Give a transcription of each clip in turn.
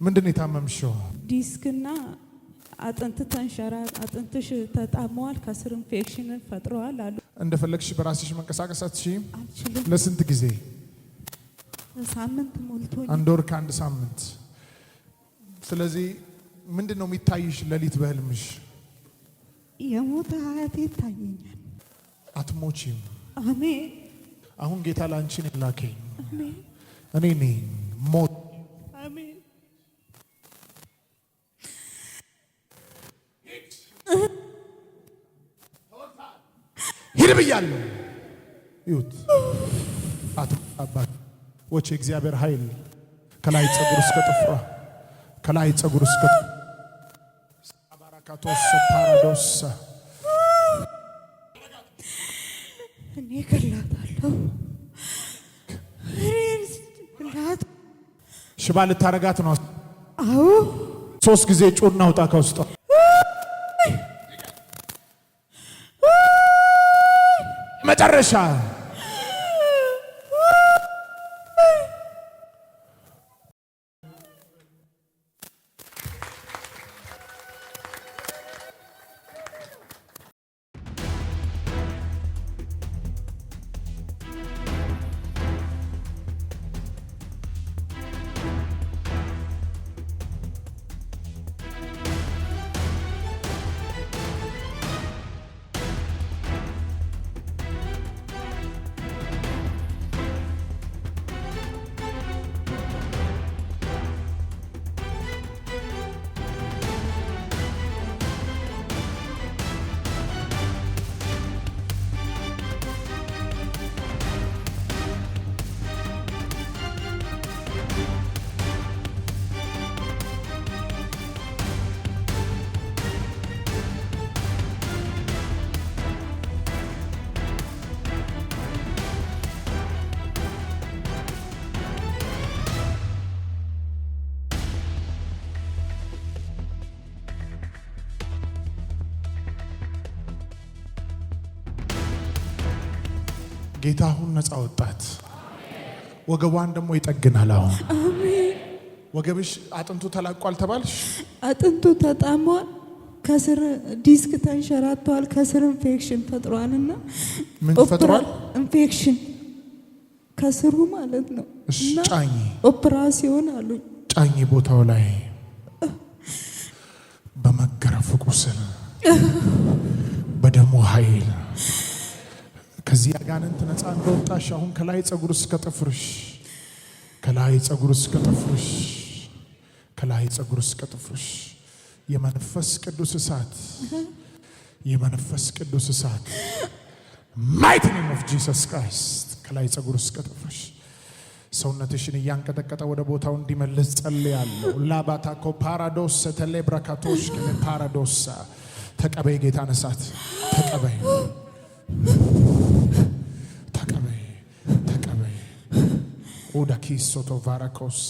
ምንድነው የታመምሽው? ዲስክና አጥንት ተንሸራር አጥንትሽ ተጣመዋል ከስር ኢንፌክሽን ፈጥሯል አሉ። እንደፈለግሽ በራስሽ መንቀሳቀስ አትችይም? አልችልም። ለስንት ጊዜ? ሳምንት ሞልቶኝ። አንድ ወር ከአንድ ሳምንት። ስለዚህ ምንድነው የሚታይሽ ሌሊት በህልምሽ? የሞተ አያቴ ይታየኛል። አትሞቺም። አሜን። አሁን ጌታ ላንቺ ነው ላከኝ። አሜን። እኔ ነኝ ሞት። አሜን። ሂድ ብያለሁ። ይሁት አትባክ ወቼ እግዚአብሔር ኃይል ከላይ ጸጉር እስከ ጥፍሯ ከላይ ጸጉር እስከ አባራካቶስ ፓራዶስ እኔ ገላታለሁ። ሽባ ልታረጋት ነው። አዎ 3 ጊዜ ጩና አውጣ ከውስጧ። መጨረሻ ጌታ አሁን ነፃ ወጣት። ወገቧን ደግሞ ይጠግናል። አሁን አሜን። ወገብሽ አጥንቱ ተላቋል ተባልሽ? አጥንቱ ተጣሟል፣ ከስር ዲስክ ተንሸራቷል፣ ከስር ኢንፌክሽን ፈጥሯልና። ምን ፈጥሯል? ኢንፌክሽን ከስሩ ማለት ነው። ጫኝ ኦፕራሲዮን አሉ። ጫኝ ቦታው ላይ በመገረፍ ቁስል በደሙ ኃይል ከዚህ አጋንንት ነፃ እንደወጣሽ አሁን ከላይ ጸጉር እስከ ጥፍርሽ ከላይ ጸጉር እስከ ጥፍርሽ ከላይ ጸጉር እስከ ጥፍርሽ የመንፈስ ቅዱስ እሳት የመንፈስ ቅዱስ እሳት ማይቲ ኔም ኦፍ ጂሰስ ክራይስት ከላይ ጸጉር እስከ ጥፍርሽ ሰውነትሽን እያንቀጠቀጠ ወደ ቦታው እንዲመለስ ጸልያለሁ። ላባታኮ ፓራዶስ ተሌብራካቶሽ ፓራዶስ ተቀበይ ጌታን እሳት ተቀበይ ተቀበይ ተቀበይ ኦዳኪስ ሶቶ ቫራኮሳ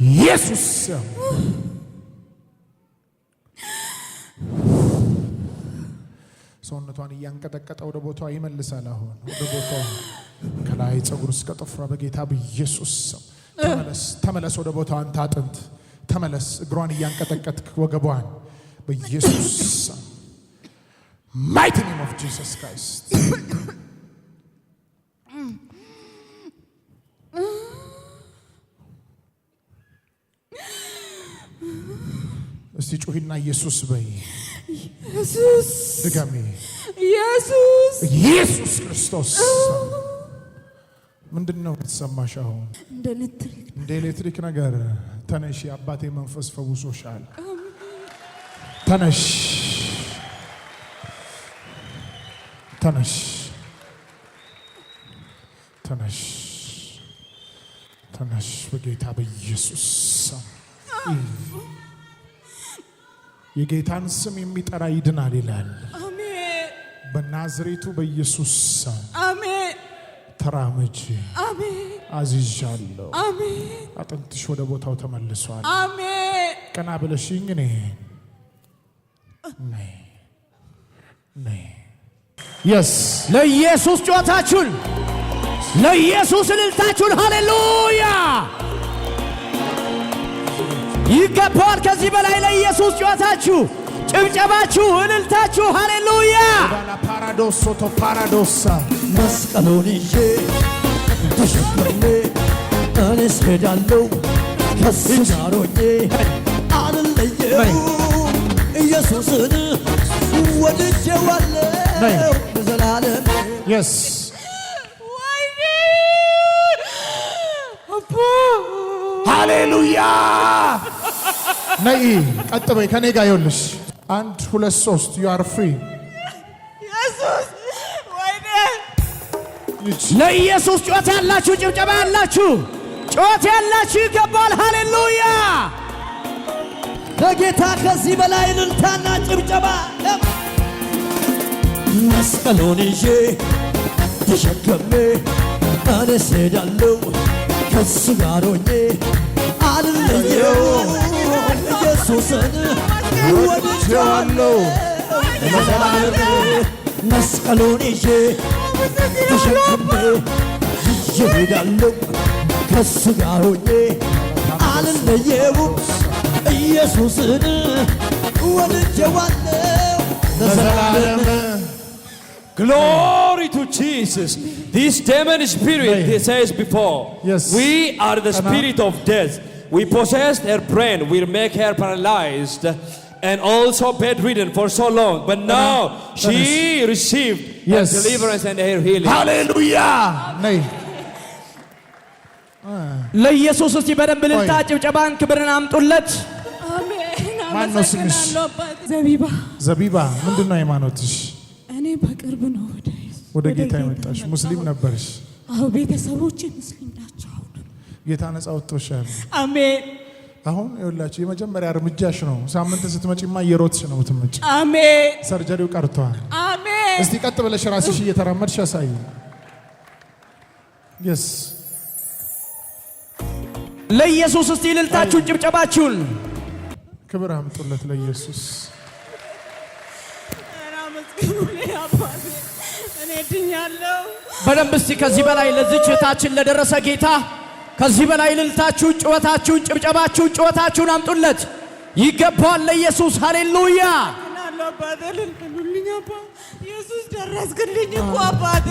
ኢየሱስ ሰውነቷን እያንቀጠቀጠ ወደ ቦታው ይመልሳል። አሁን ወደ ቦታው ከላይ ጸጉር እስከ ጥፍሯ በጌታ በኢየሱስ ተመለስ ተመለስ ወደ ቦታው አንተ አጥንት ተመለስ። እግሯን እያንቀጠቀጥክ ወገቧን በኢየሱስ mighty name of Jesus Christ እስቲ ጮሂና ኢየሱስ በይ። ኢየሱስ ድጋሜ ኢየሱስ ኢየሱስ ክርስቶስ። ምንድነው የተሰማሽ አሁን? እንደ ኤሌክትሪክ ነገር። ተነሽ፣ አባቴ መንፈስ ፈውሶሻል። ተነሽ ተነሽ ተነሽ ተነሽ በጌታ በኢየሱስ ስም። የጌታን ስም የሚጠራ ይድናል ይላል። አሜን። በናዝሬቱ በኢየሱስ ስም አሜን። ተራመጂ። አሜን። አዝዣለሁ። አሜን። አጥንትሽ ወደ ቦታው ተመልሷል። አሜን። ቀና ብለሽኝ ነይ ነይ። የስ ለኢየሱስ ጮታችሁን ለኢየሱስ እልልታችሁን ሃሌሉያ ይገባዋል። ከዚህ በላይ ለኢየሱስ ጩኸታችሁ፣ ጭብጨባችሁ፣ እልልታችሁ ሃሌሉያ። ፓራዶሶ ቶ ፓራዶሳ መስቀሉን ይዤ ተሸክሜ እኔስ ሄዳለሁ ከሱ ጋር ሆኜ አልለየው ኢየሱስን ወድጄዋለሁ ለዘላለም። የስ ወይኔ አባ ሃሌሉያ። ነይ ቀጥ በይ ከኔ ጋር ይኸውልሽ 1 2 3 you are free። ኢየሱስ ወይኔ ለኢየሱስ ጩኸት ያላችሁ፣ ጭብጨባ ያላችሁ፣ ጩኸት ያላችሁ ይገባዋል። ሃሌሉያ። ለጌታ ከዚህ በላይ እልልታና ጭብጨባ። መስቀሉን ይዤ ተሸክሜ እኔስ ሄዳለሁ ከሱ ጋር ሆኜ አልለየው ኢየሱስን ወድጄዋለሁ ለዘላለም። መስቀሉን ይዤ ተሸክሜ እሄዳለሁ ከሱ ጋር ሆኜ አልለየውም ኢየሱስን ወድጄዋለሁ ለዘላለም። Glory to Jesus. This demon spirit, Hey. it says before, Yes. we are the spirit of death. We possessed her brain, we make her paralyzed and also bedridden for so long. But now she received Yes. her deliverance and her healing. ሃሌሉያ። ነይ ለኢየሱስ እስቲ በደንብ እልልታ፣ ጭብጨባን፣ ክብርን አምጡለት። አሜን። ማን ነው ስምሽ? አመሰግናለሁ አባቴ። ዘቢባ ዘቢባ ምንድነው ሃይማኖትሽ? እኔ በቅርብ ነው ወደ ጌታ የመጣሽ ሙስሊም ነበርሽ? አዎ ቤተሰቦቼ ሙስሊም ናቸው። አሁን ጌታ ነፃ ወጥቶሻል። አሜን አሁን ይኸውላችሁ የመጀመሪያ እርምጃሽ ነው። ሳምንት ስትመጪማ እየሮጥሽ ነው የምትመጪ። አሜን ሰርጀሪው ቀርቷል። አሜን። እስቲ ቀጥ ብለሽ ራስሽ እየተራመድሽ ያሳይ። የስ ለኢየሱስ እስቲ እልልታችሁን፣ ጭብጨባችሁን ክብር አምጡለት ለኢየሱስ። ኧረ አመስግኑልኝ አባቴ፣ እኔ ድኛለሁ። በደንብ እስቲ ከዚህ በላይ ለዚች እህታችን ለደረሰ ጌታ ከዚህ በላይ እልልታችሁን፣ ጩኸታችሁን፣ ጭብጨባችሁን፣ ጩኸታችሁን አምጡለት። ይገባዋል ለኢየሱስ። ሃሌሉያ። አመሰግናለሁ አባቴ። እልል በሉልኝ አባ። ኢየሱስ ደረስክልኝ እኮ አባቴ።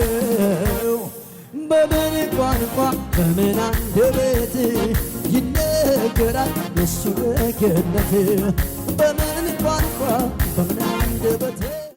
ልበለው በምን ቋንቋ በምን አንደበት ይነገራል የሱ ደግነት